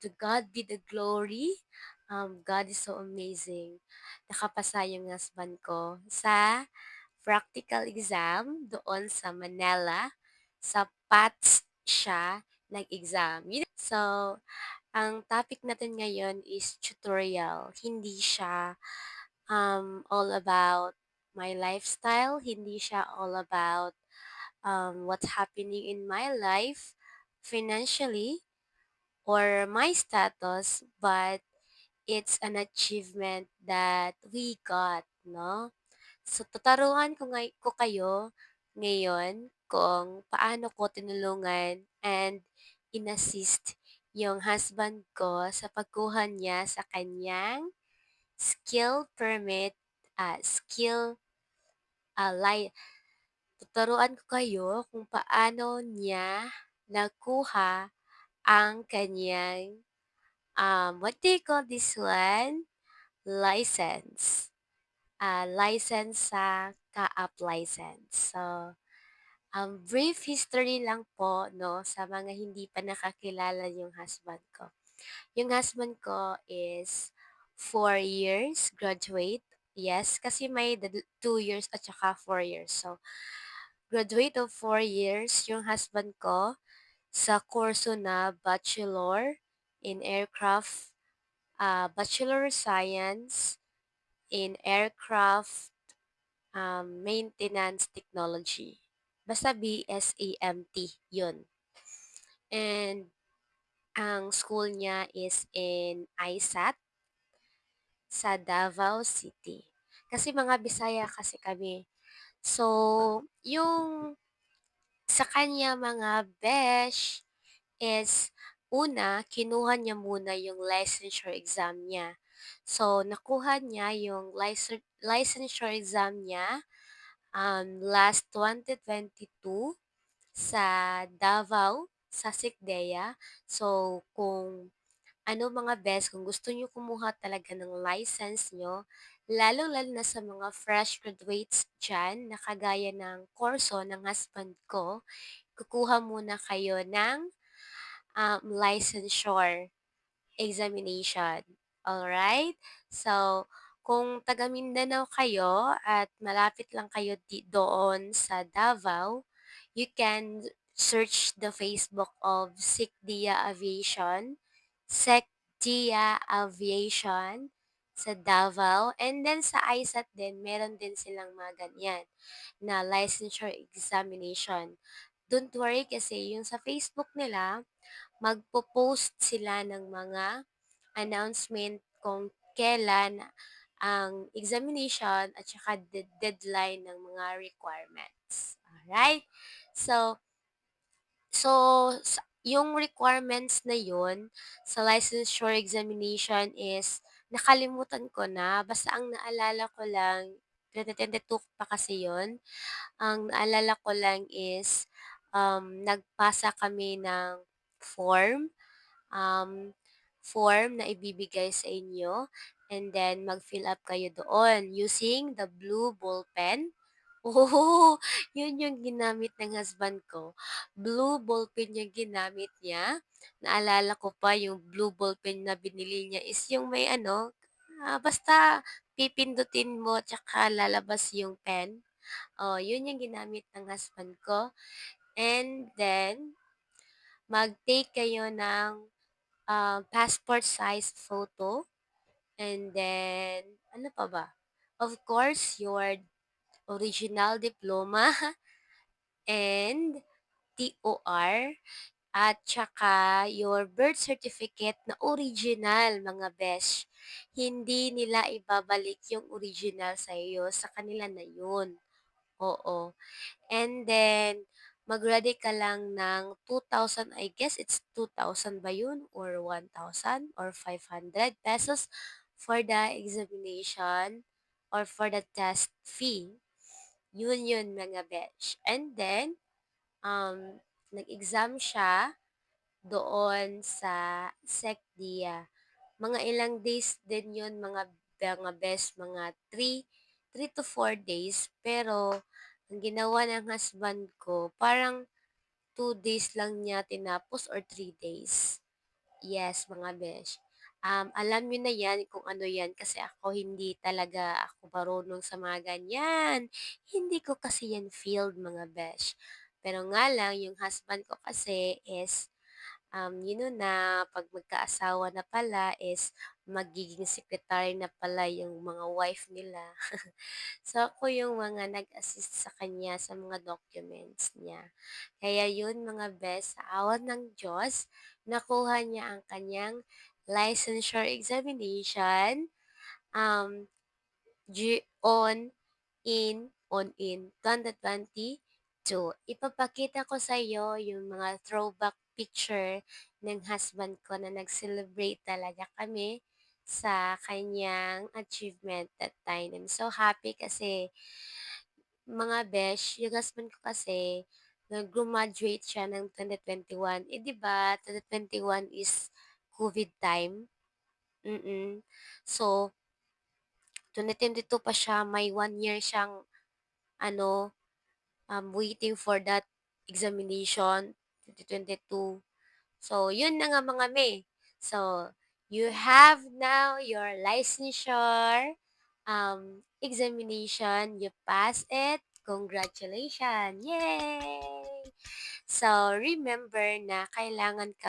to God be the glory. God is so amazing. Nakapasa yung husband ko sa practical exam doon sa Manila. Sa PATS siya nag-exam. So, ang topic natin ngayon is tutorial. Hindi siya all about my lifestyle. Hindi siya all about what's happening in my life financially or my status, but it's an achievement that we got, no? So, tuturuan ko kayo ngayon kung paano ko tinulungan and inassist yung husband ko sa pagkuha niya sa kanyang skill permit, skill, li tuturuan ko kayo kung paano niya nakuha ang kanyang, what do you call this one? License. License sa ka-app license. So, brief history lang po 'no, sa mga hindi pa nakakilala yung husband ko. Yung husband ko is 4 years graduate. Yes, kasi may 2 years at saka 4 years. So, graduate of 4 years yung husband ko sa kurso na Bachelor in Aircraft, Bachelor Science in Aircraft, Maintenance Technology. Basta BSAMT, yun. And ang school niya is in ISAT sa Davao City. Kasi mga Bisaya kasi kami. So, yung sa kanya mga besh is una, kinuha niya muna yung licensure exam niya. So, nakuha niya yung licensure exam niya last 2022 sa Davao, sa Sikdea. So, kung ano mga best, kung gusto niyo kumuha talaga ng license niyo, lalong-lalo na sa mga fresh graduates diyan na kagaya ng kurso ng husband ko, kukuha muna kayo ng, licensure examination. Alright? So, kung taga Mindanao kayo at malapit lang kayo doon sa Davao, you can search the Facebook of Sikdia Aviation, Sekdia Aviation sa Davao, and then sa ISAT din, meron din silang mga ganyan na licensure examination. Don't worry kasi yung sa Facebook nila, magpo-post sila ng mga announcement kung kailan ang examination at saka deadline ng mga requirements. Alright? So, yung requirements na yun sa licensure examination is nakalimutan ko na. Basta ang naalala ko lang, 2022 pa kasi yun. Ang naalala ko lang is nagpasa kami ng form um, form na ibibigay sa inyo and then mag-fill up kayo doon using the blue ball pen. Oo, yun yung ginamit ng husband ko. Blue ball pen yung ginamit niya. Naalala ko pa yung blue ball pen na binili niya is yung may ano, basta pipindutin mo tsaka lalabas yung pen. Oh, yun yung ginamit ng husband ko. And then, mag-take kayo ng passport size photo, and then ano pa ba? Of course, your original diploma and TOR at tsaka your birth certificate na original, mga besh. Hindi nila ibabalik yung original sa iyo, sa kanila na yun. Oo. And then, mag-ready ka lang ng 2,000, I guess it's 2,000 ba yun or 1,000 or 500 pesos for the examination or for the test fee. Yun yun mga besh. And then, nag-exam siya doon sa SecDia. Mga ilang days din yun mga best, mga 3 to 4 days. Pero, ang ginawa ng husband ko, parang 2 days lang niya tinapos or 3 days. Yes, mga besh. Alam niyo na 'yan kung ano 'yan kasi ako hindi talaga ako marunong sa mga ganyan. Hindi ko kasi 'yan field, mga besh. Pero nga lang yung husband ko kasi is, yun na 'pag magkaasawa na pala is magiging secretary na pala yung mga wife nila. So, ako yung mga nag-assist sa kanya sa mga documents niya. Kaya yun, mga best, sa awan ng Diyos, nakuha niya ang kanyang licensure examination, um, on in 2022. Ipapakita ko sa iyo yung mga throwback picture ng husband ko na nag-celebrate talaga kami sa kanyang achievement that time. I'm so happy kasi mga besh, yung husband ko kasi nag-graduate siya ng 2021. Eh, 'di ba 2021 is COVID time? Mm. So, 2022 pa siya, may 1 year siyang ano, waiting for that examination, 2022. So, yun na nga mga me. So, you have now your licensure examination. You passed it. Congratulations! Yay! So, remember na kailangan ka